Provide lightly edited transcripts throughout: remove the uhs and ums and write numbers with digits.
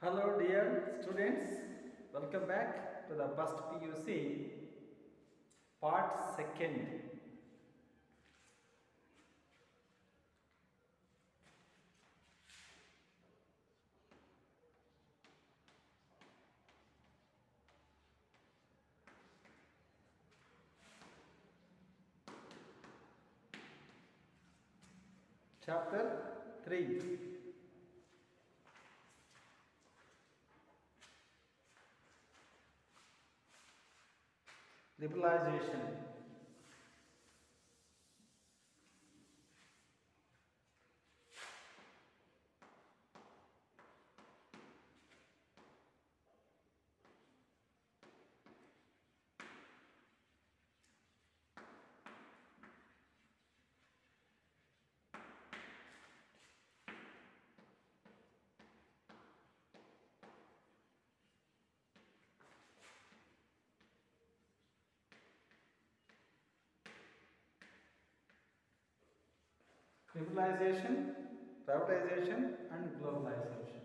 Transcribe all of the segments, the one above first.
Hello, dear students. Welcome back to the first PUC part second. Chapter 3. Liberalization. Liberalization, privatization, and globalization.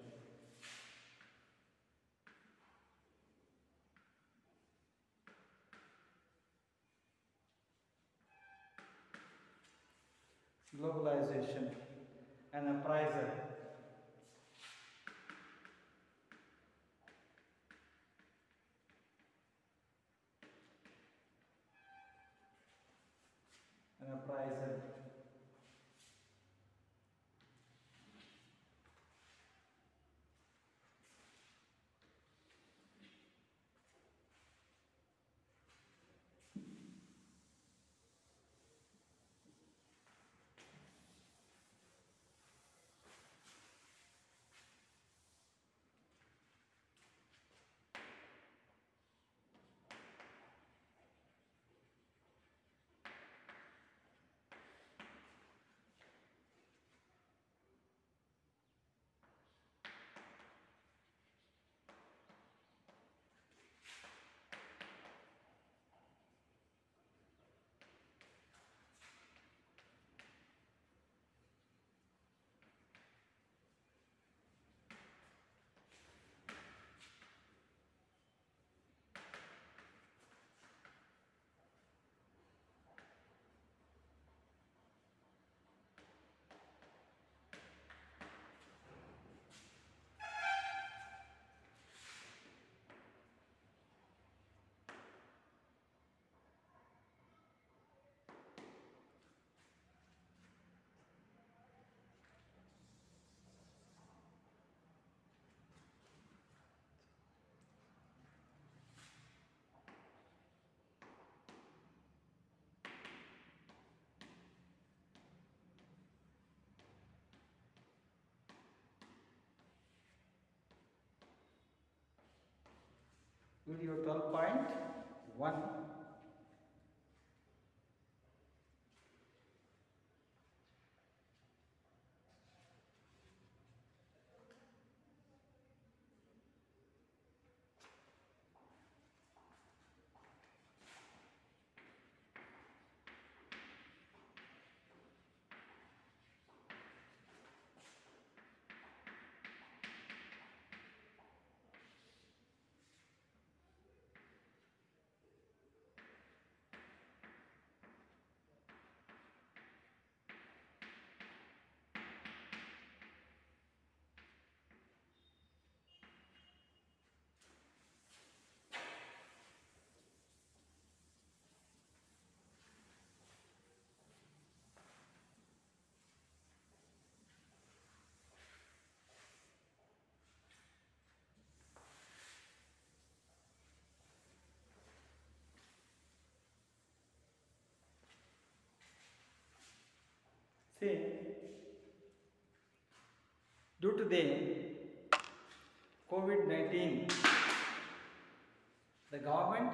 Globalization, an appraiser. An appraiser. Video 12.1. See, due to the COVID-19, the government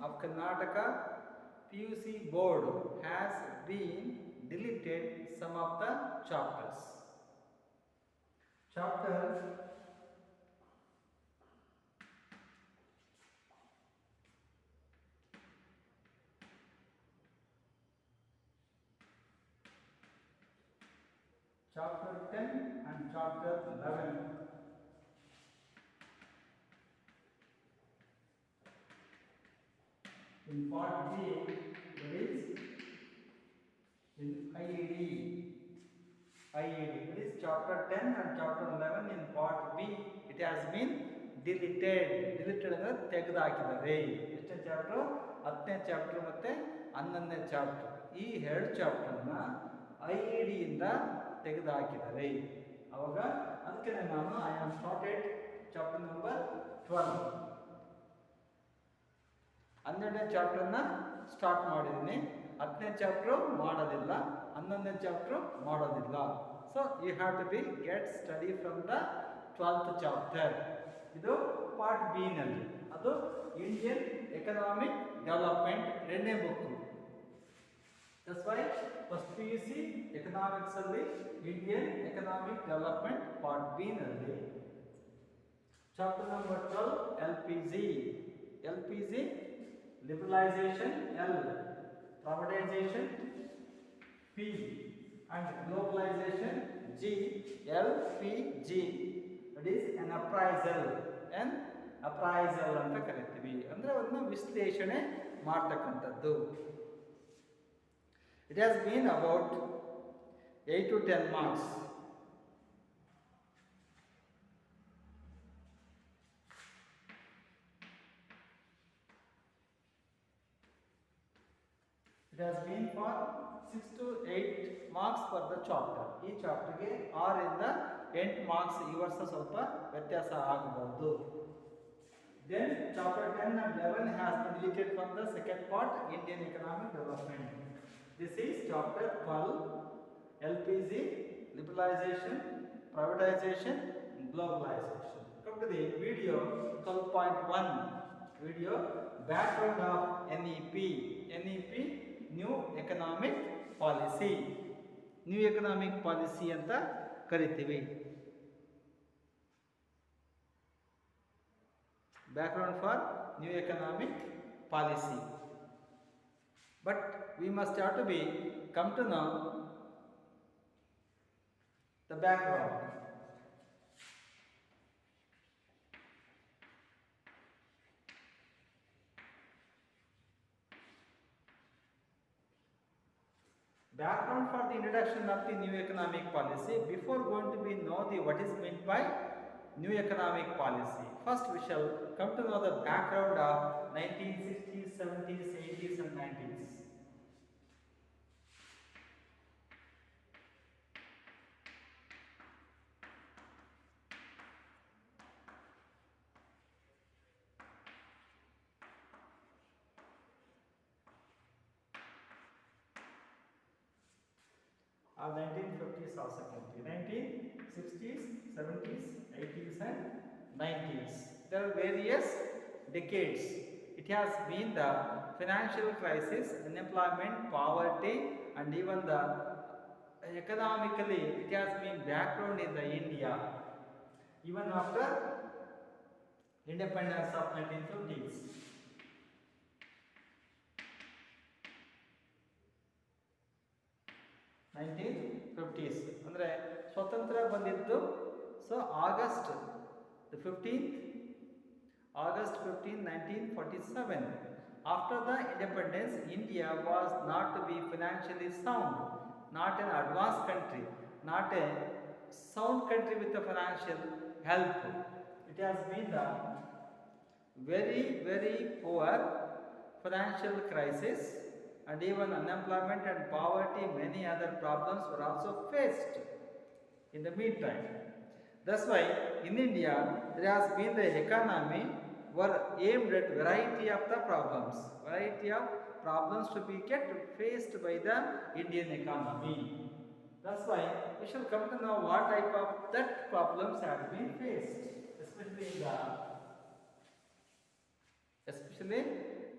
of Karnataka PUC board has been deleted some of the chapters. Chapter 10 and chapter 11. In part B, that is in IED. That is chapter 10 and chapter 11 in part B. It has been deleted. Deleted ಅಂದರೆ ತೆಗೆದುಹಾಕಿದ್ದಾರೆ. ಎಷ್ಟನೇ chapter? 10ನೇ chapter ಮತ್ತೆ 11ನೇ chapter. ಈ ಎರಡು ಚಾಪ್ಟರ್ನ IED ಇಂದ ತೆಗೆದುಹಾಕಿದ್ದಾರೆ. ಅವಾಗ ಅದಕ್ಕೆ ನಾನು I am started chapter number 12. 12ನೇ ಚಾಪ್ಟರ್ನ ಸ್ಟಾರ್ಟ್ ಮಾಡಿದ್ದೀನಿ. 10ನೇ ಚಾಪ್ಟರ್ ಮಾಡೋದಿಲ್ಲ, 11ನೇ ಚಾಪ್ಟರ್ ಮಾಡೋದಿಲ್ಲ. So you have to be get study from the 12th chapter. ಇದು ಪಾರ್ಟ್ ಬಿ ನಲ್ಲಿ, ಅದು ಇಂಡಿಯನ್ ಎಕನಾಮಿಕ್ ಡೆವಲಪ್ಮೆಂಟ್ 2ನೇ book. That's why first PUC economics ಅಲ್ಲಿ Indian economic development part B ನಲ್ಲಿ chapter number 12 LPG liberalization L, privatization P, and globalization G. LPG, that is an appraisal ಅಂತ ಕರಿತೀವಿ. ಅಂದ್ರೆ ಒಂದು ವಿಶ್ಲೇಷಣೆ ಮಾಡ್ತಕ್ಕಂಥದ್ದು. It has been about 8 to 10 marks. It has been for 6 to 8 marks for the chapter. ಈ ಚಾಪ್ಟರ್ಗೆ 6 ಇಂದ 8 marks ಈ ವರ್ಷ ಸ್ವಲ್ಪ ವ್ಯತ್ಯಾಸ ಆಗಬಹುದು. Then chapter 10 and 11 has been deleted from the second part, Indian economic development. This is chapter 12, LPG, liberalization, privatization, globalization. Come to the video 12.1. Video background of NEP. NEP new economic policy. New economic policy ಅಂತ ಕರಿತೀವಿ. Background for new economic policy. But we must have to be come to know the background. Background for the introduction of the new economic policy. Before going to be know the what is meant by new economic policy, first we shall come to know the background of 1960s, 70s, 80s and 90s. Or 1950s also can be 1960s, 70s, 80s and 90s. There are various decades. It has been the financial crisis, unemployment, poverty and even the economically it has been background in the India even after independence of 1950s. 1950s ಅಂದರೆ ಸ್ವತಂತ್ರ ಬಂದಿದ್ದು so August 15, 1947. After the independence, India was not to be financially sound, not an advanced country, not a sound country with a financial help. It has been the very, very poor financial crisis and even unemployment and poverty, many other problems were also faced in the meantime. That's why in India there has been the economy were aimed at variety of the problems to be kept faced by the Indian economy. That's why we shall come to know what type of that problems have been faced, especially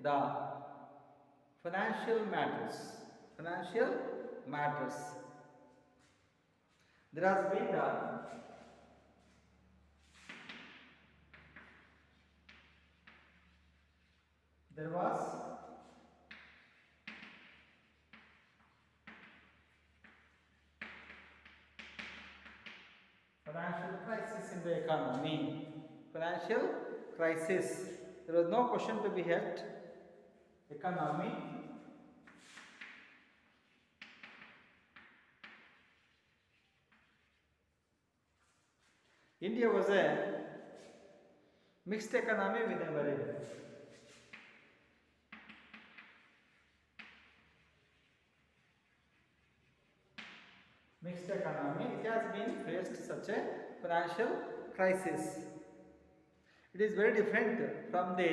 the financial matters. There has been there was financial crisis in the economy. Financial crisis. There was no question to be had. economy India was a mixed economy with a very mixed economy. It has been faced such a financial crisis. It is very different from the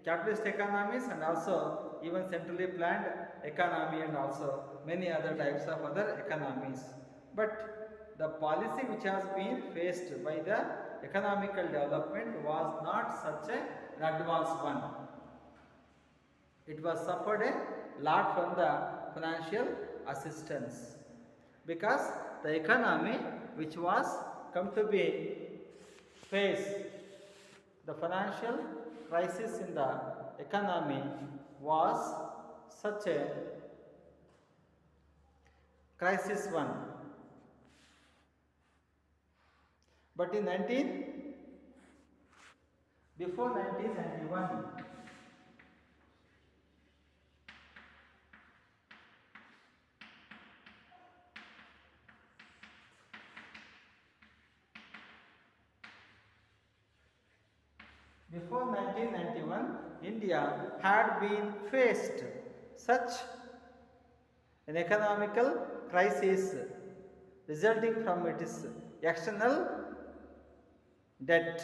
capitalist economies and also even centrally planned economy and also many other types of other economies. But the policy which has been faced by the economical development was not such an advanced one. It was suffered a lot from the financial assistance because the economy which was come to be face the financial crisis in the economy was such a crisis one. But in before 1991, before 1991, India had been faced such an economical crisis resulting from its external debt.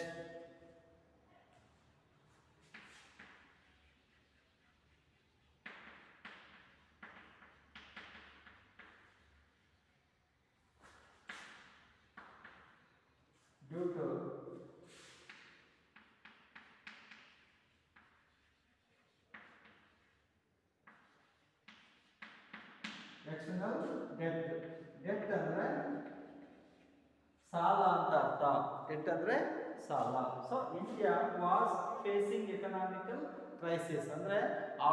Due to external debt. Debt ಅಂದ್ರೆ ಸಾಲ ಅಂತ ಅರ್ಥ. Debt ಅಂದ್ರೆ ಸಾಲ. So India was facing economical crisis ಅಂದ್ರೆ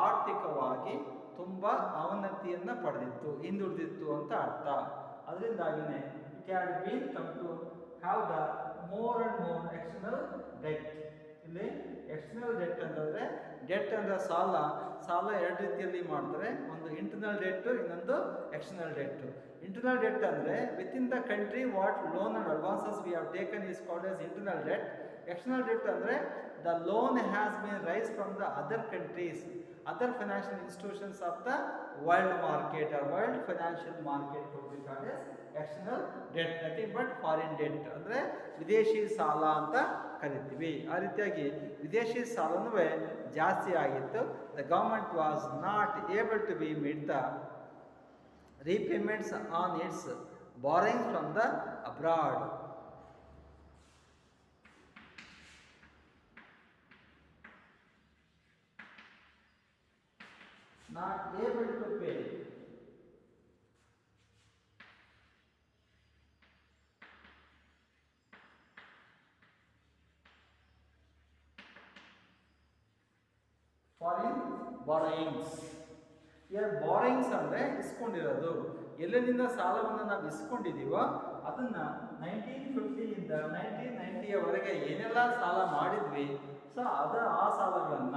ಆರ್ಥಿಕವಾಗಿ ತುಂಬಾ ಅವನತಿಯನ್ನ ಪಡೆದಿತ್ತು, ಹಿಂದುಳಿದಿತ್ತು ಅಂತ ಅರ್ಥ. ಅದರಿಂದಾಗಿನೇ it had been come to have the more and more external debt. ಇಲ್ಲಿ ಎಕ್ಸ್ಟರ್ನಲ್ ಡೆಟ್ ಅಂತಂದ್ರೆ ಡೆಟ್ ಅಂದ್ರೆ ಸಾಲ. ಸಾಲ ಎರಡು ರೀತಿಯಲ್ಲಿ ಮಾಡ್ತಾರೆ, ಒಂದು ಇಂಟರ್ನಲ್ ಡೆಟ್, ಇನ್ನೊಂದು ಎಕ್ಸ್ಟರ್ನಲ್ ಡೆಟ್. ಇಂಟರ್ನಲ್ ಡೆಟ್ ಅಂದ್ರೆ within the country what loan and advances we have taken is called as internal debt. External debt ಅಂದ್ರೆ the loan has been rise from the other countries, other financial institutions of the world market or world financial market could be called as external debt, nothing but foreign debt ಅಂದ್ರೆ ವಿದೇಶಿ ಸಾಲ ಅಂತ ಕರಿತೀವಿ. ಆ ರೀತಿಯಾಗಿ ವಿದೇಶಿ ಸಾಲನೂ ಜಾಸ್ತಿ ಆಗಿತ್ತು. The government was not able to be meet the repayments on its borrowings from the abroad. Not able to pay. Foreign borrowings. Here borrowings ಅಂದ್ರೆ ಇಸ್ಕೊಂಡಿರೋದು. ಎಲ್ಲೆಲ್ಲಿಂದ ಸಾಲವನ್ನು ನಾವು ಇಸ್ಕೊಂಡಿದೀವೋ ಅದನ್ನ 1950 ಇಂದ 1990 ಏನೆಲ್ಲ ಸಾಲ ಮಾಡಿದ್ವಿ, ಸೊ ಆ ಸಾಲಗಳನ್ನ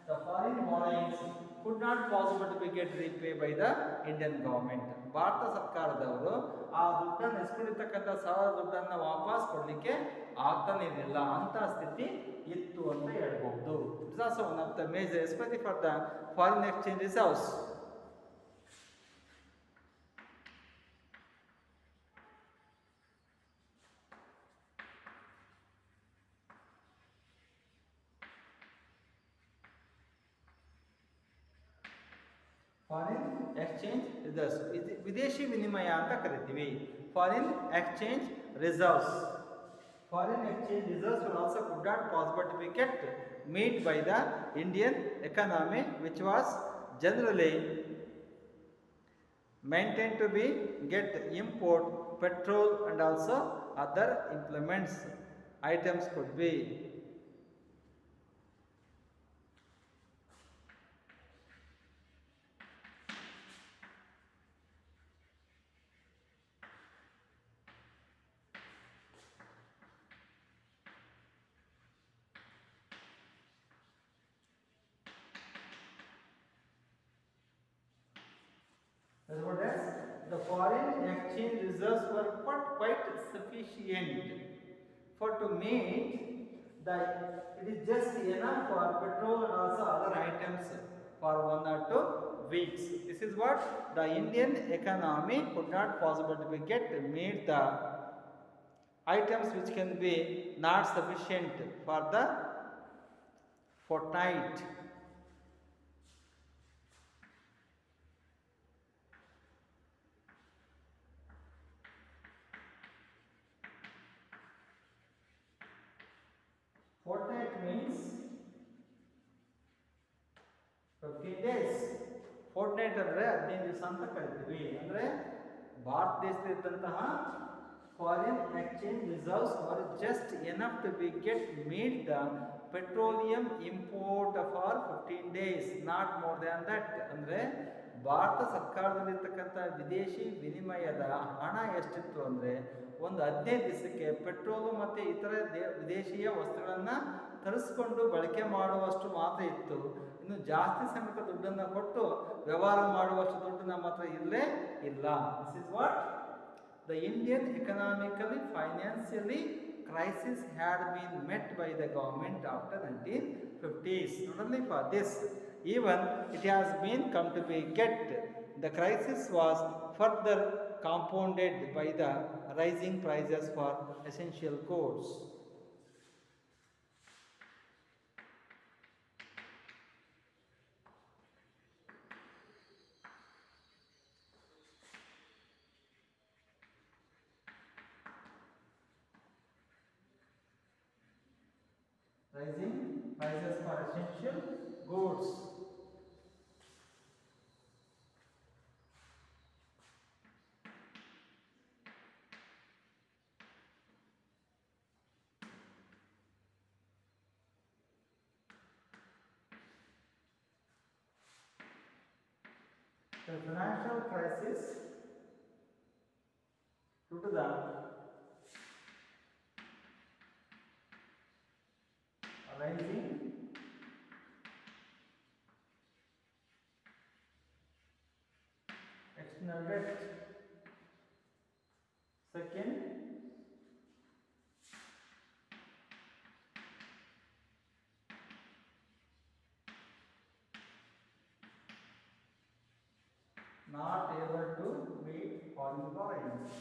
the foreign borrowings could not possible to be get repaid by the Indian government. Bharat ಸರ್ಕಾರದವರು ಆ ದುಡ್ಡನ್ನು ಇಸ್ಕೊಂಡಿರ್ತಕ್ಕಂಥ ಸಾಲ ದುಡ್ಡನ್ನು ವಾಪಸ್ ಕೊಡಲಿಕ್ಕೆ ಆಗ್ತಾನೆ ಇರಲಿಲ್ಲ, ಅಂತ ಸ್ಥಿತಿ ಇತ್ತು ಅಂತ ಹೇಳ್ಬಹುದು. It's also one of the major especially for the foreign exchange reserves. Foreign exchange reserves ವಿದೇಶಿ ವಿನಿಮಯ ಅಂತ ಕರಿತೀವಿ. Foreign exchange reserves. Foreign exchange reserves will also could not possible to be kept made by the Indian economy, which was generally maintained to be get import petrol and also other implements items could be. foreign exchange reserves were quite sufficient for to meet the, it is just enough for petrol and also other items for 1 or 2 weeks. This is what the Indian economy could not possible to be get meet the items which can be not sufficient for the fortnight. Fortnight means 15 days. Fortnight ಅಂದರೆ 15 ದಿವಸ ಅಂತ ಕರಿತೀವಿ. ಅಂದರೆ ಭಾರತ ದೇಶದಲ್ಲಿದ್ದಂತಹ foreign exchange reserves are just enough to be get meet the petroleum import for 15 days, not more than that. ಅಂದರೆ ಭಾರತ ಸರ್ಕಾರದಲ್ಲಿರ್ತಕ್ಕಂಥ ವಿದೇಶಿ ವಿನಿಮಯದ ಹಣ ಎಷ್ಟಿತ್ತು ಅಂದರೆ ಒಂದು 15 ದಿವಸಕ್ಕೆ ಪೆಟ್ರೋಲು ಮತ್ತು ಇತರ ವಿದೇಶಿಯ ವಸ್ತುಗಳನ್ನು ತರಿಸ್ಕೊಂಡು ಬಳಕೆ ಮಾಡುವಷ್ಟು ಮಾತ್ರ ಇತ್ತು. ಇನ್ನು ಜಾಸ್ತಿ ಸಮೇತ ದುಡ್ಡನ್ನು ಕೊಟ್ಟು ವ್ಯವಹಾರ ಮಾಡುವಷ್ಟು ದುಡ್ಡು ನಮ್ಮ ಹತ್ರ ಇಲ್ಲೇ ಇಲ್ಲ. This is what the Indian economically financially crisis had been met by the government after 1950s. Not only for this, even it has been come to be get. The crisis was further compounded by the rising prices for essential goods. Rising prices for essential goods. The financial crisis due to the rising external debt. Second, not able to meet foreign borrowings.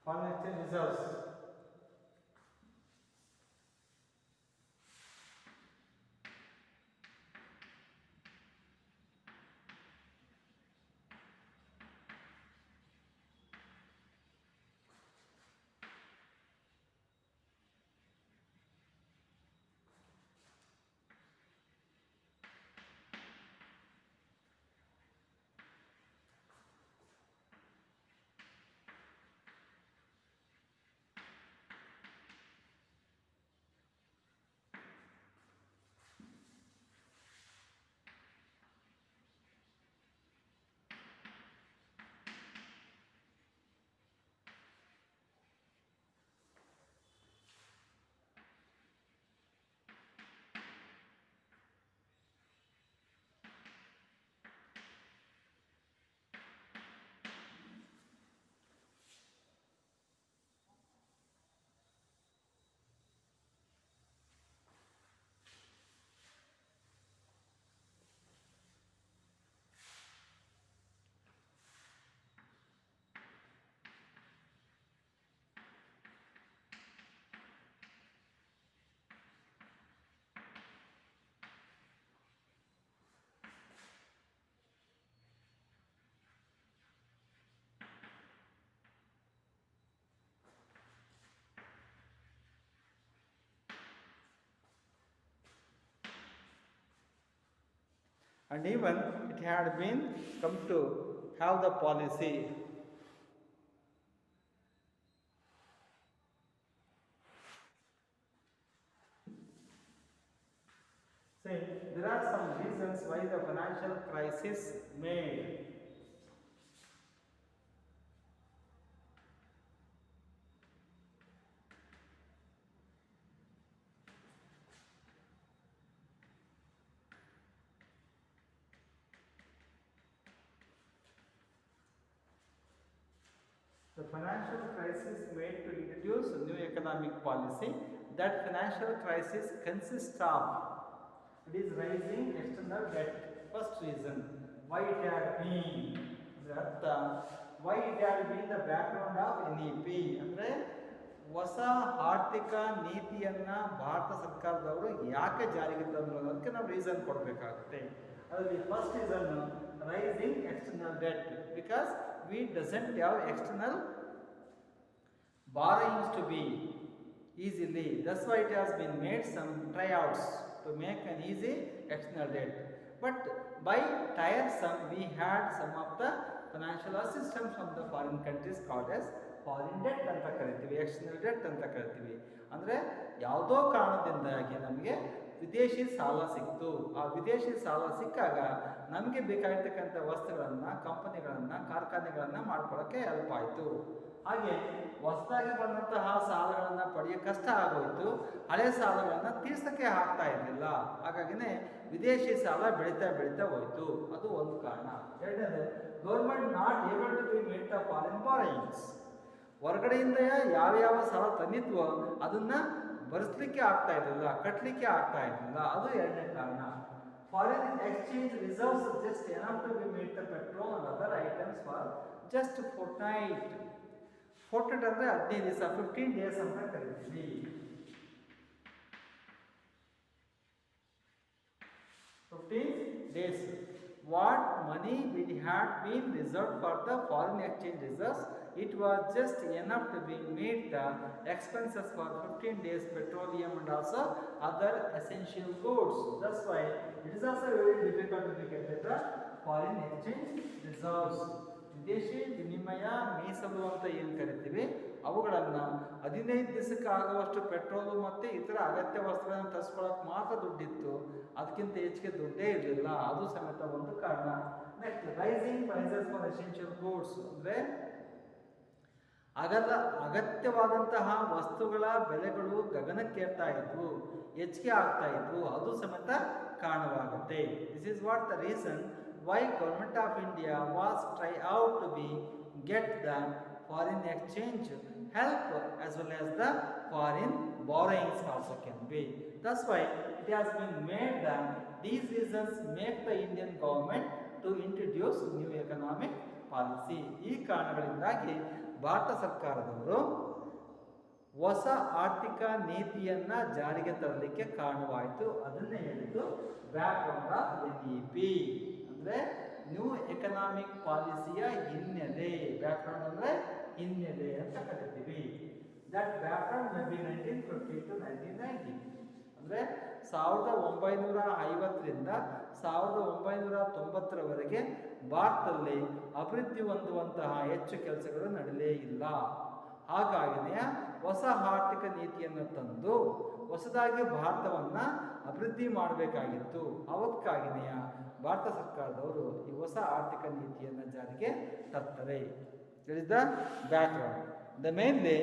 Foreign exchange reserves. And even it had been come to have the policy say there are some reasons why the financial crisis made. The financial crisis made to introduce a new economic policy. That financial crisis consists of, it is rising external debt. First reason why it had been, ಅಂದ್ರೆ ಅರ್ಥ why it had been the background of NEP ಅಂದ್ರೆ ಹೊಸ ಆರ್ಥಿಕ ನೀತಿಯನ್ನ ಭಾರತ ಸರ್ಕಾರದವರು ಯಾಕೆ ಜಾರಿಗೆ ತಂದ್ರು ಅನ್ನೋದಕ್ಕೆ ನಾವು ರೀಸನ್ ಕೊಡಬೇಕಾಗುತ್ತೆ. ಅದರಲ್ಲಿ first reason rising external debt, because we doesn't have external borrowings to be easily. That's why it has been made some tryouts to make an easy external debt. But by tiresome, we had some of the financial assistance from the foreign countries called as foreign debt ಅಂತ ಕರಿತೀವಿ, external debt ಅಂತ ಕರಿತೀವಿ. ಅಂದರೆ ಯಾವುದೋ ಕಾರಣದಿಂದಾಗಿ ನಮಗೆ ವಿದೇಶಿ ಸಾಲ ಸಿಕ್ತು. ಆ ವಿದೇಶಿ ಸಾಲ ಸಿಕ್ಕಾಗ ನಮಗೆ ಬೇಕಾಗಿರ್ತಕ್ಕಂಥ ವಸ್ತುಗಳನ್ನು, ಕಂಪನಿಗಳನ್ನು, ಕಾರ್ಖಾನೆಗಳನ್ನು ಮಾಡ್ಕೊಳ್ಳೋಕ್ಕೆ ಹೆಲ್ಪ್ ಆಯಿತು. ಹಾಗೆ ಹೊಸದಾಗಿ ಬಂದಂತಹ ಸಾಲಗಳನ್ನು ಪಡೆಯೋ ಕಷ್ಟ ಆಗೋಯಿತು, ಹಳೆ ಸಾಲಗಳನ್ನು ತೀರ್ಸೋಕ್ಕೆ ಆಗ್ತಾ ಇರಲಿಲ್ಲ. ಹಾಗಾಗಿನೇ ವಿದೇಶಿ ಸಾಲ ಬೆಳೀತಾ ಹೋಯಿತು. ಅದು ಒಂದು ಕಾರಣ. ಎರಡನೇದು, government not able to be meet the foreign borrowings. ಹೊರಗಡೆಯಿಂದ ಯಾವ್ಯಾವ ಸಾಲ ತಂದಿದ್ವೋ ಅದನ್ನು ಭರಿಸಲಿಕ್ಕೆ ಆಗ್ತಾ ಇರಲಿಲ್ಲ, ಕಟ್ಟಲಿಕ್ಕೆ ಆಗ್ತಾ ಇರಲಿಲ್ಲ. ಅದು ಎರಡನೇ ಕಾರಣ. Foreign exchange reserves just enough to be meet the petrol and other items for just fortnight. Fortnight ಅಂದರೆ 15 ದಿವಸ, 15 ಡೇಸ್ ಅಂತ ಕರಿತೀವಿ. 15 days. What money we had been reserved for the foreign exchange reserves, it was just enough to be made the expenses for 15 days petroleum and also other essential goods. That's why it is also very difficult to get the foreign exchange reserves. ವಿದೇಶಿ ವಿನಿಮಯ ಮೀಸಲು ಅಂತ ಏನು ಕರಿತೀವಿ, ಅವುಗಳನ್ನು 15 ದಿವಸಕ್ಕೆ ಆಗುವಷ್ಟು petrol ಮತ್ತು ಇತರ ಅಗತ್ಯ ವಸ್ತುಗಳನ್ನು ತರಿಸ್ಕೊಳ್ಳೋಕೆ ಮಾತ್ರ ದುಡ್ಡಿತ್ತು, ಅದಕ್ಕಿಂತ ಹೆಚ್ಚಿಗೆ ದುಡ್ಡೇ ಇರಲಿಲ್ಲ. ಅದು ಸಮೇತ ಒಂದು ಕಾರಣ. Next, rising prices for essential goods ಅಂದರೆ ಅಗತ್ಯವಾದಂತಹ ವಸ್ತುಗಳ ಬೆಲೆಗಳು ಗಗನಕ್ಕೇರ್ತಾ ಇದ್ವು, ಹೆಚ್ಚಿಗೆ ಆಗ್ತಾ ಇದ್ವು. ಅದು ಸಮೇತ ಕಾರಣವಾಗುತ್ತೆ. This is what the reason why government of India was try out to be get the foreign exchange help as well as the foreign borrowings also can be. That's why it has been made that these reasons make the Indian government to introduce new economic policy. ಈ ಕಾರಣಗಳಿಂದಾಗಿ ಭಾರತ ಸರ್ಕಾರದವರು ಹೊಸ ಆರ್ಥಿಕ ನೀತಿಯನ್ನ ಜಾರಿಗೆ ತರಲಿಕ್ಕೆ ಕಾರಣವಾಯಿತು. ಅದನ್ನೇ ಹೇಳಿದ್ದು ಬ್ಯಾಕ್ಗ್ರೌಂಡ್ ಆಫ್ NEP ಅಂದರೆ ನ್ಯೂ ಎಕನಾಮಿಕ್ ಪಾಲಿಸಿಯ ಹಿನ್ನೆಲೆ. ಬ್ಯಾಕ್ಗ್ರೌಂಡ್ ಅಂದರೆ ಹಿನ್ನೆಲೆ ಅಂತ ಕರಿತೀವಿ. That background may be 1950 to 1990 ಅಂದರೆ 1950ರಿಂದ 1990ರವರೆಗೆ ಭಾರತದಲ್ಲಿ ಅಭಿವೃದ್ಧಿ ಹೊಂದುವಂತಹ ಹೆಚ್ಚು ಕೆಲಸಗಳು ನಡೆಯಲೇ ಇಲ್ಲ. ಹಾಗಾಗಿನೇ ಹೊಸ ಆರ್ಥಿಕ ನೀತಿಯನ್ನು ತಂದು ಹೊಸದಾಗಿ ಭಾರತವನ್ನು ಅಭಿವೃದ್ಧಿ ಮಾಡಬೇಕಾಗಿತ್ತು. ಅವಕ್ಕಾಗಿನೇ ಭಾರತ ಸರ್ಕಾರದವರು ಈ ಹೊಸ ಆರ್ಥಿಕ ನೀತಿಯನ್ನು ಜಾರಿಗೆ ತರ್ತಾರೆ. It is the background. The mainly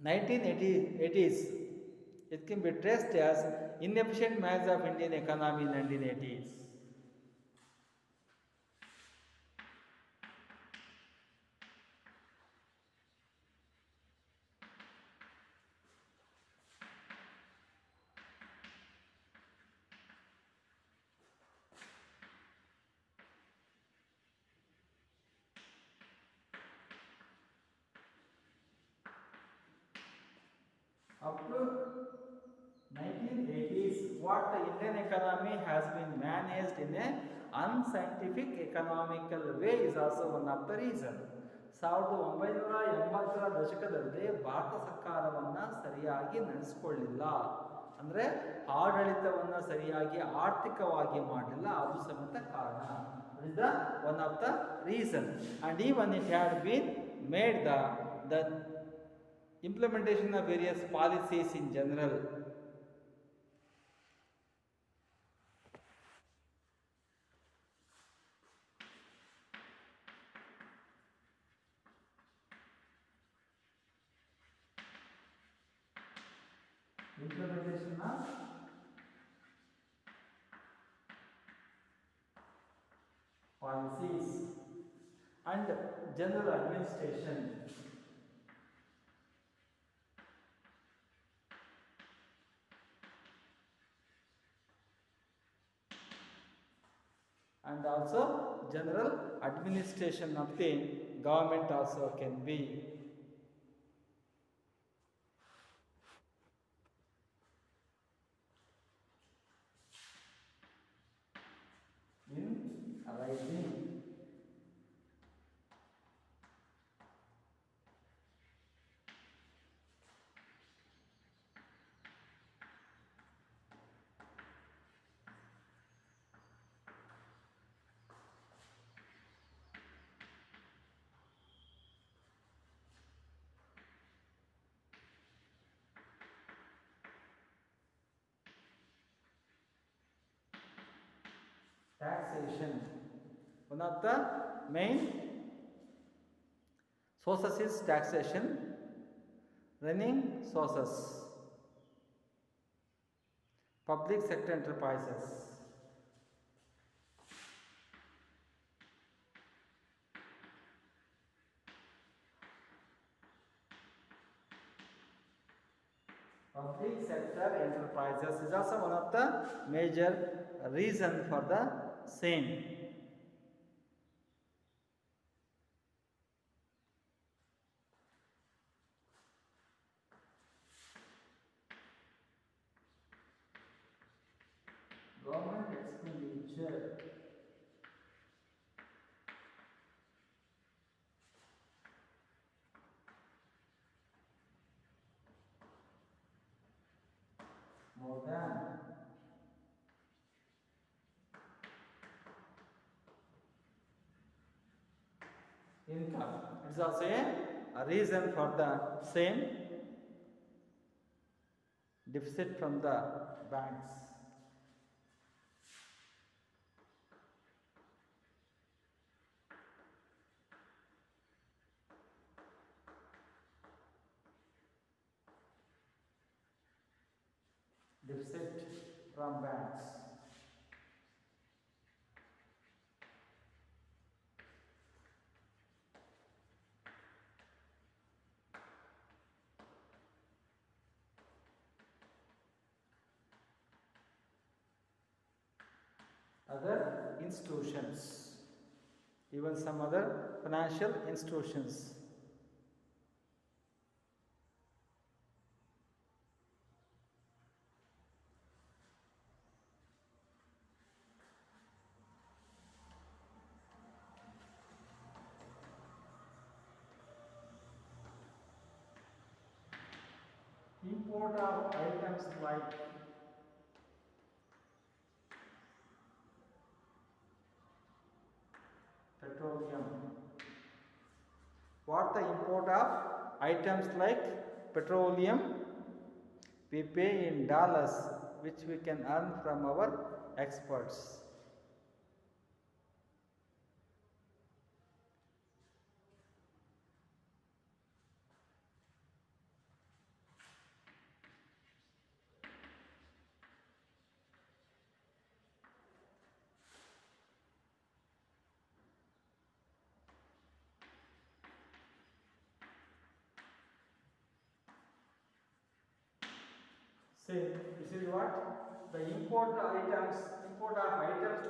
1980s it can be traced as inefficient management of Indian economy in 1980s. Up to 1980s, what the Indian economy has been managed in a unscientific economical way is also one of the reason. 1980ರ ದಶಕದಲ್ಲಿ ಭಾರತ ಸರ್ಕಾರವನ್ನು ಸರಿಯಾಗಿ ನಡೆಸಿಕೊಳ್ಳಿಲ್ಲ, ಅಂದರೆ ಆಡಳಿತವನ್ನು ಸರಿಯಾಗಿ ಆರ್ಥಿಕವಾಗಿ ಮಾಡಲಿಲ್ಲ. ಅದು ಸಮೇತ ಕಾರಣ. It is the one of the reason. And even it had bean made the implementation of various policies in general. Implementation of policies and general administration. And also general administration of the government also can be. In arising. Taxation. One of the main sources is taxation. Running sources. Public sector enterprises. Public sector enterprises is also one of the major reason for the same. Government expenditure. More than income. It is also a reason for the same deficit from the banks. Deficit from banks. Other institutions, even some other financial institutions. Import of items like petroleum. What the import of items like petroleum? We pay in dollars, which we can earn from our exports. Say, this is what? The import of items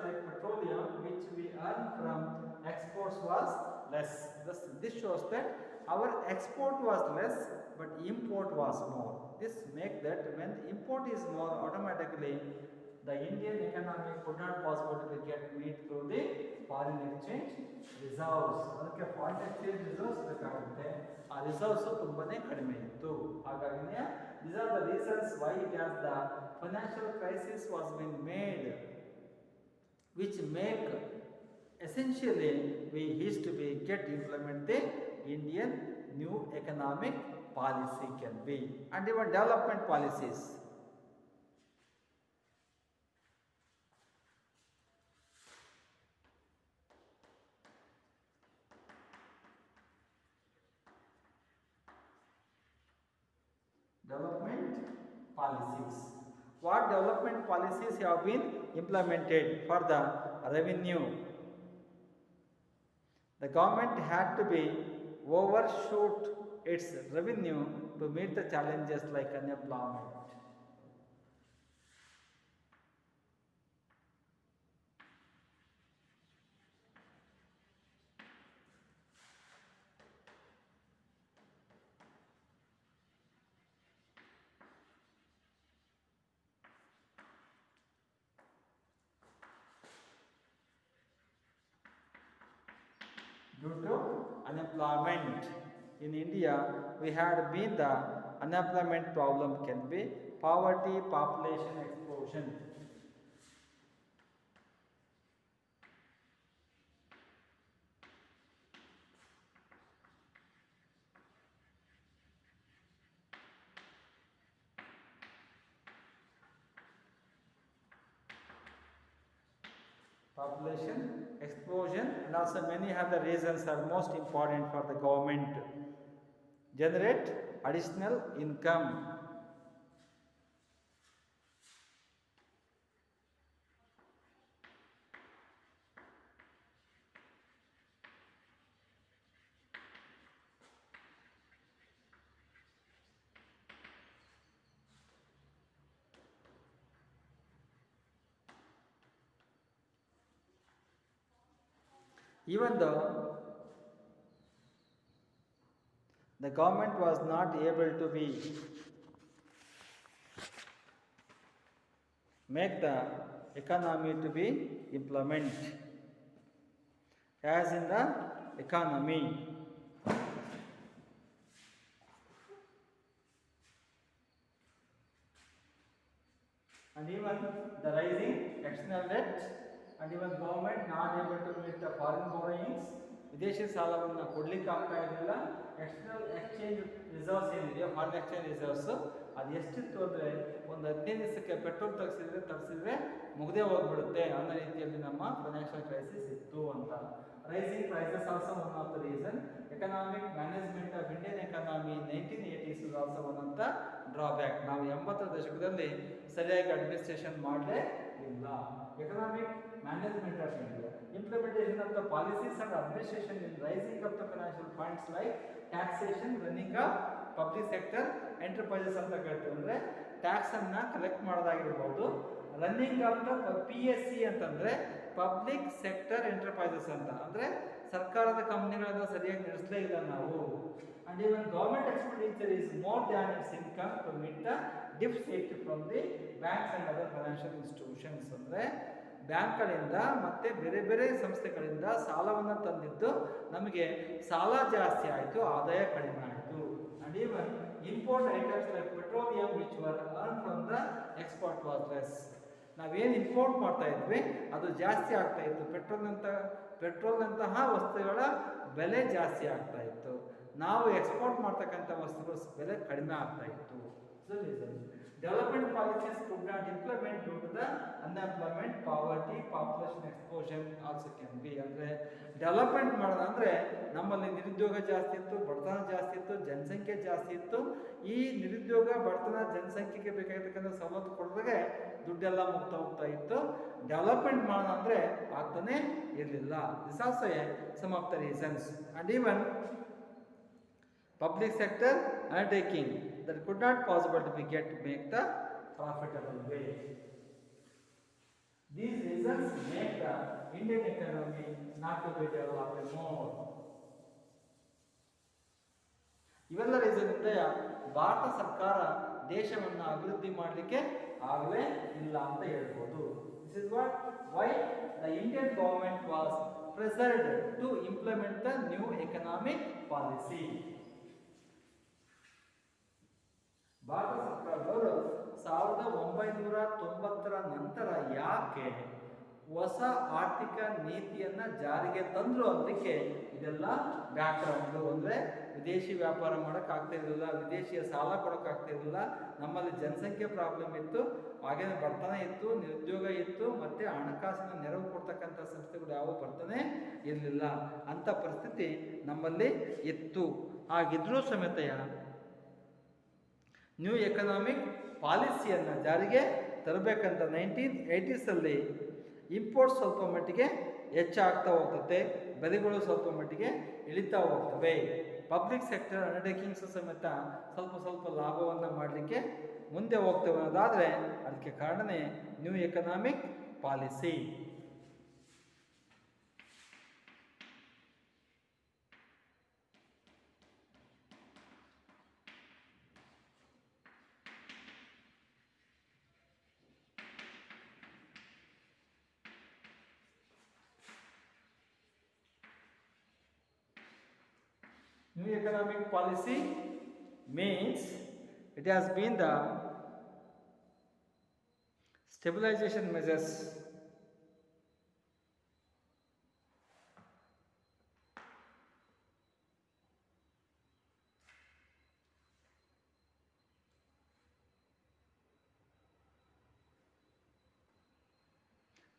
like petroleum, which we earn from exports was less. This shows that our export was less, but import was more. This makes that when import is more, automatically the Indian economy could not possibly get meet through the foreign exchange reserves. ಅದಕ್ಕೆ foreign exchange reserves ಬೇಕಾಗುತ್ತೆ. ಆ reserves ತುಂಬಾನೇ ಕಡಿಮೆ ಇತ್ತು. ಹಾಗಾಗಿನೇ these are the reasons why it has the financial crisis was being made, which make essentially we used to be get implement the Indian new economic policy can be, and even development policies. Development policies. What development policies have been implemented for the revenue? The government had to be overshoot its revenue to meet the challenges like unemployment. Due to unemployment in India, we had been the unemployment problem can be poverty, population explosion. Population explosion, and also many other reasons are most important for the government to generate additional income. Even though the government was not able to be make the economy to be implement as in the economy. And even the rising external debt, and even government not able to meet the foreign borrowings, ವಿದೇಶಿ ಸಾಲವನ್ನು ಕೊಡ್ಲಿಕ್ಕೆ ಆಗ್ತಾ ಇರಲಿಲ್ಲ. External exchange reserves ಏನಿದೆಯೋ foreign exchange reserves ಅದು ಎಷ್ಟಿತ್ತು ಅಂದರೆ ಒಂದು 15 ದಿವಸಕ್ಕೆ ಪೆಟ್ರೋಲ್ ತರಿಸಿದ್ರೆ ಮುಗದೆ ಹೋಗ್ಬಿಡುತ್ತೆ ಅನ್ನೋ ರೀತಿಯಲ್ಲಿ ನಮ್ಮ ಫೈನಾನ್ಷಿಯಲ್ ಕ್ರೈಸಿಸ್ ಇತ್ತು ಅಂತ. Rising prices also one of the reason. Economic management of Indian economy 1980s is also one of the drawback. ನಾವು 80ರ ದಶಕದಲ್ಲಿ ಸರಿಯಾಗಿ ಅಡ್ಮಿನಿಸ್ಟ್ರೇಷನ್ ಮಾಡಲೇ ಇಲ್ಲ. Economic management of India, implementation of the policies and administration in rising of the financial funds like taxation, running of public sector enterprises ಅಂತ ಹೇಳ್ತೀವಿ. ಅಂದರೆ ಟ್ಯಾಕ್ಸನ್ನು collect ಮಾಡೋದಾಗಿರ್ಬೋದು. ರನ್ನಿಂಗ್ ಆಫ್ ದ PSC ಅಂತಂದರೆ ಪಬ್ಲಿಕ್ ಸೆಕ್ಟರ್ ಎಂಟರ್ಪ್ರೈಸಸ್ ಅಂತ, ಅಂದರೆ ಸರ್ಕಾರದ ಕಂಪ್ನಿಗಳನ್ನು ಸರಿಯಾಗಿ ನಡೆಸಲೇ ಇಲ್ಲ ನಾವು. And even government expenditure is more than its income to meet the deficit from the banks and other financial institutions. ಅಂದರೆ ಬ್ಯಾಂಕ್ಗಳಿಂದ ಮತ್ತು ಬೇರೆ ಬೇರೆ ಸಂಸ್ಥೆಗಳಿಂದ ಸಾಲವನ್ನು ತಂದಿದ್ದು ನಮಗೆ ಸಾಲ ಜಾಸ್ತಿ ಆಯಿತು, ಆದಾಯ ಕಡಿಮೆ ಆಯಿತು. And even import items like petroleum which were earn from the export was less. ನಾವೇನು ಇಂಪೋರ್ಟ್ ಮಾಡ್ತಾ ಇದ್ವಿ ಅದು ಜಾಸ್ತಿ ಆಗ್ತಾ ಇತ್ತು. ಪೆಟ್ರೋಲ್ನಂತಹ ವಸ್ತುಗಳ ಬೆಲೆ ಜಾಸ್ತಿ ಆಗ್ತಾ ಇತ್ತು. ನಾವು ಎಕ್ಸ್ಪೋರ್ಟ್ ಮಾಡ್ತಕ್ಕಂಥ ವಸ್ತುಗಳ ಬೆಲೆ ಕಡಿಮೆ ಆಗ್ತಾ ಇತ್ತು. Development policies could not implement due to the unemployment, poverty, population explosion also can be. ಅಂದರೆ ಡೆವಲಪ್ಮೆಂಟ್ ಮಾಡೋದಂದರೆ ನಮ್ಮಲ್ಲಿ ನಿರುದ್ಯೋಗ ಜಾಸ್ತಿ ಇತ್ತು, ಬಡತನ ಜಾಸ್ತಿ ಇತ್ತು, ಜನಸಂಖ್ಯೆ ಜಾಸ್ತಿ ಇತ್ತು. ಈ ನಿರುದ್ಯೋಗ, ಬಡತನ, ಜನಸಂಖ್ಯೆಗೆ ಬೇಕಾಗಿರ್ತಕ್ಕಂಥ ಸವಲತ್ತು ಕೊಡೋದಾಗೆ ದುಡ್ಡೆಲ್ಲ ಮುಗ್ತಾ ಹೋಗ್ತಾ ಇತ್ತು. ಡೆವಲಪ್ಮೆಂಟ್ ಮಾಡೋದಂದರೆ ಆಗ್ತಾನೆ ಇರಲಿಲ್ಲ. This also some of the reasons. And even public sector undertaking that could not possible to make the profitable way. These reasons make the Indian economy not to be developed more. ಇವೆಲ್ಲ reason ಇಂದ ಭಾರತ ಸರ್ಕಾರ ದೇಶವನ್ನು ಅಭಿವೃದ್ಧಿ ಮಾಡಲಿಕ್ಕೆ ಆಗಲೇ ಇಲ್ಲ ಅಂತ ಹೇಳ್ಬೋದು. This is why the Indian government was pressured to implement the new economic policy. Bharat ಸರ್ಕಾರದವರು 1990ರ ನಂತರ ಯಾಕೆ ಹೊಸ ಆರ್ಥಿಕ ನೀತಿಯನ್ನು ಜಾರಿಗೆ ತಂದರು ಅನ್ನೋದಕ್ಕೆ ಇದೆಲ್ಲ ಬ್ಯಾಕ್ಗ್ರೌಂಡು. ಅಂದರೆ ವಿದೇಶಿ ವ್ಯಾಪಾರ ಮಾಡೋಕ್ಕಾಗ್ತಾ ಇರಲಿಲ್ಲ, ವಿದೇಶಿಯ ಸಾಲ ಕೊಡೋಕ್ಕಾಗ್ತಾ ಇರಲಿಲ್ಲ, ನಮ್ಮಲ್ಲಿ ಜನಸಂಖ್ಯೆ ಪ್ರಾಬ್ಲಮ್ ಇತ್ತು, ಹಾಗೇನೆ ಬಡತನ ಇತ್ತು, ನಿರುದ್ಯೋಗ ಇತ್ತು, ಮತ್ತು ಹಣಕಾಸಿನ ನೆರವು ಕೊಡ್ತಕ್ಕಂಥ ಸಂಸ್ಥೆಗಳು ಯಾವ ಬರ್ತಾನೆ ಇರಲಿಲ್ಲ. ಅಂಥ ಪರಿಸ್ಥಿತಿ ನಮ್ಮಲ್ಲಿ ಇತ್ತು. ಹಾಗಿದ್ರೂ ಸಮೇತ ನ್ಯೂ ಎಕನಾಮಿಕ್ ಪಾಲಿಸಿಯನ್ನು ಜಾರಿಗೆ ತರಬೇಕಂತ 1980s ಇಂಪೋರ್ಟ್ ಸ್ವಲ್ಪ ಮಟ್ಟಿಗೆ ಹೆಚ್ಚಾಗ್ತಾ ಹೋಗ್ತದೆ. ಬೆಲೆಗಳು ಸ್ವಲ್ಪ ಮಟ್ಟಿಗೆ ಇಳಿತಾ ಹೋಗ್ತವೆ. ಪಬ್ಲಿಕ್ ಸೆಕ್ಟರ್ ಅಂಡರ್ಟೇಕಿಂಗ್ಸ್ ಸಮೇತ ಸ್ವಲ್ಪ ಸ್ವಲ್ಪ ಲಾಭವನ್ನು ಮಾಡಲಿಕ್ಕೆ ಮುಂದೆ ಹೋಗ್ತವೆ ಅನ್ನೋದಾದರೆ ಅದಕ್ಕೆ ಕಾರಣನೇ new economic policy. New economic policy means it has been the stabilization measures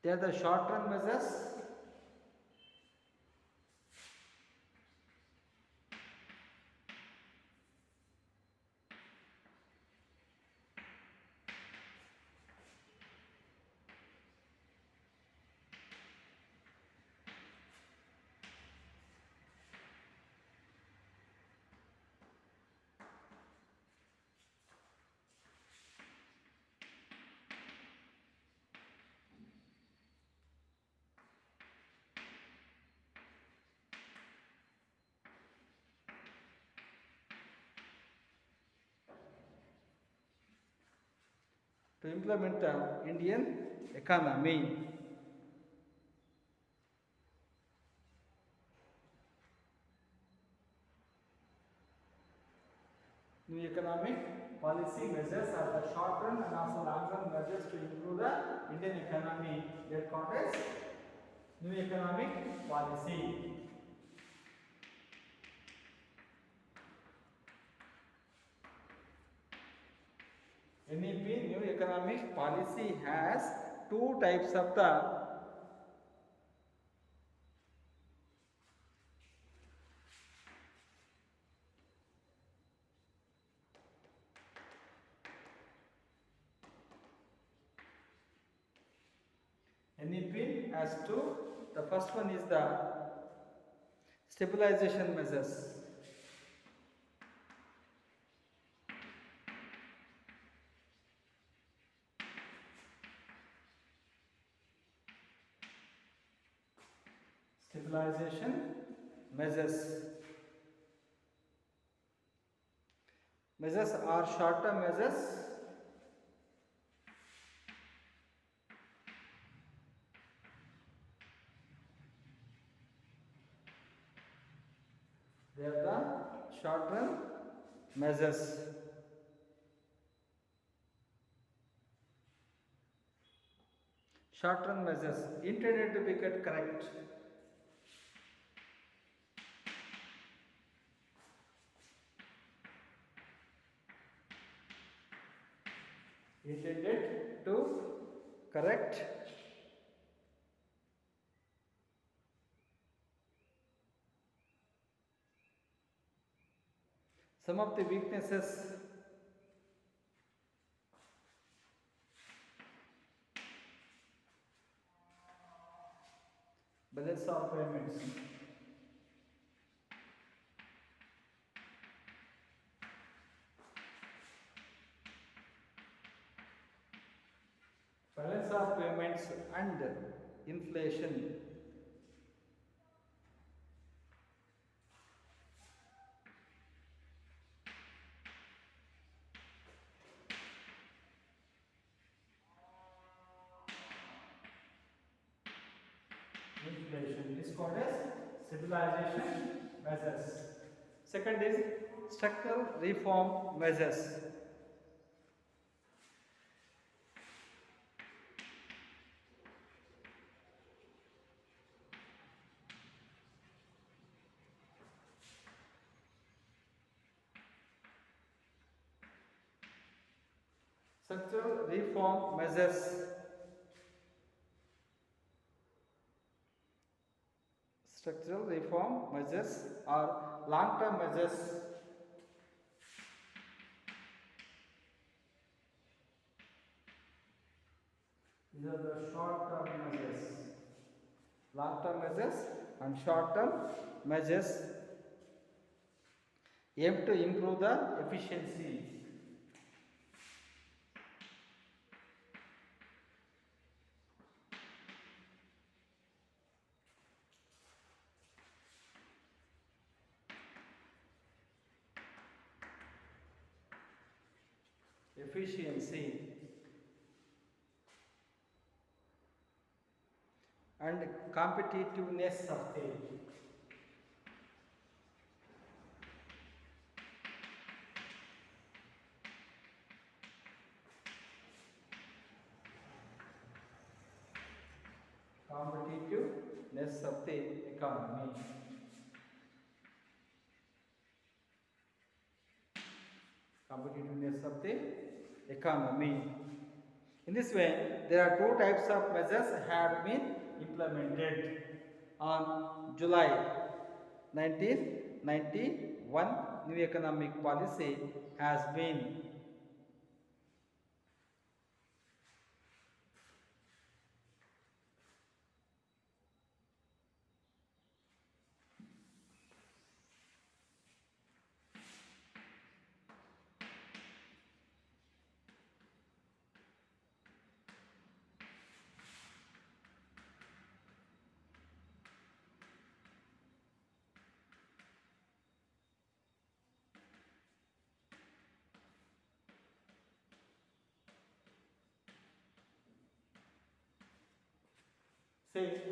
they are the short run measures to implement the Indian economy. New economic policy measures are the short run and also long run measures to improve the Indian economy. They are called as new economic policy. NEP, new economic policy, has two types of the NEP has two. The first one is the stabilization measures. Stabilization measures. Measures are short-term measures they are the short-run measures. Short-run measures intended to make it correct. Intended to correct some of the weaknesses balance of payments. Balance of payments and inflation. Inflation is called as stabilization measures. Second is structural reform measures. Structural reform measures. Structural reform measures are long-term measures. These are the short-term measures. Long-term measures and short-term measures aim to improve the efficiency. And competitiveness of state. Competitiveness of the economy. Competitiveness of the economy. In this way, there are two types of measures have been implemented. On July 1991, new economic policy has been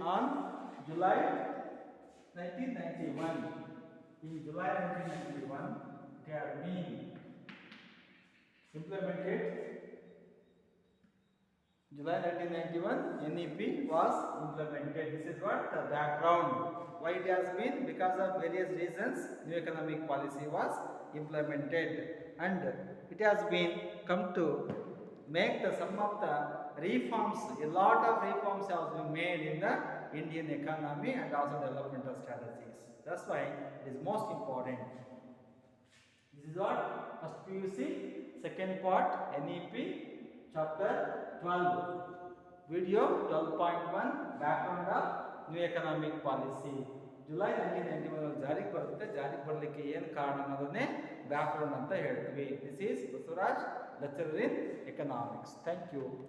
on July 1991. In July 1991, it had been implemented. July 1991, NEP was implemented. This is what the background. Why it has been? Because of various reasons, new economic policy was implemented, and it has been come to make the some of the reforms. A lot of reforms have been made in the Indian economy and also developmental strategies. That's why it is most important. This is what first PUC, second part NEP, chapter 12, video 12.1, background of new economic policy. July 1991 ಜಾರಿಗೆ ಬರುತ್ತೆ. ಜಾರಿಗೆ ಬರಲಿಕ್ಕೆ ಏನು ಕಾರಣ ಅನ್ನೋದನ್ನೇ background ಅಂತ ಹೇಳ್ತೀವಿ. This is Basavaraj, lecturer in economics. Thank you.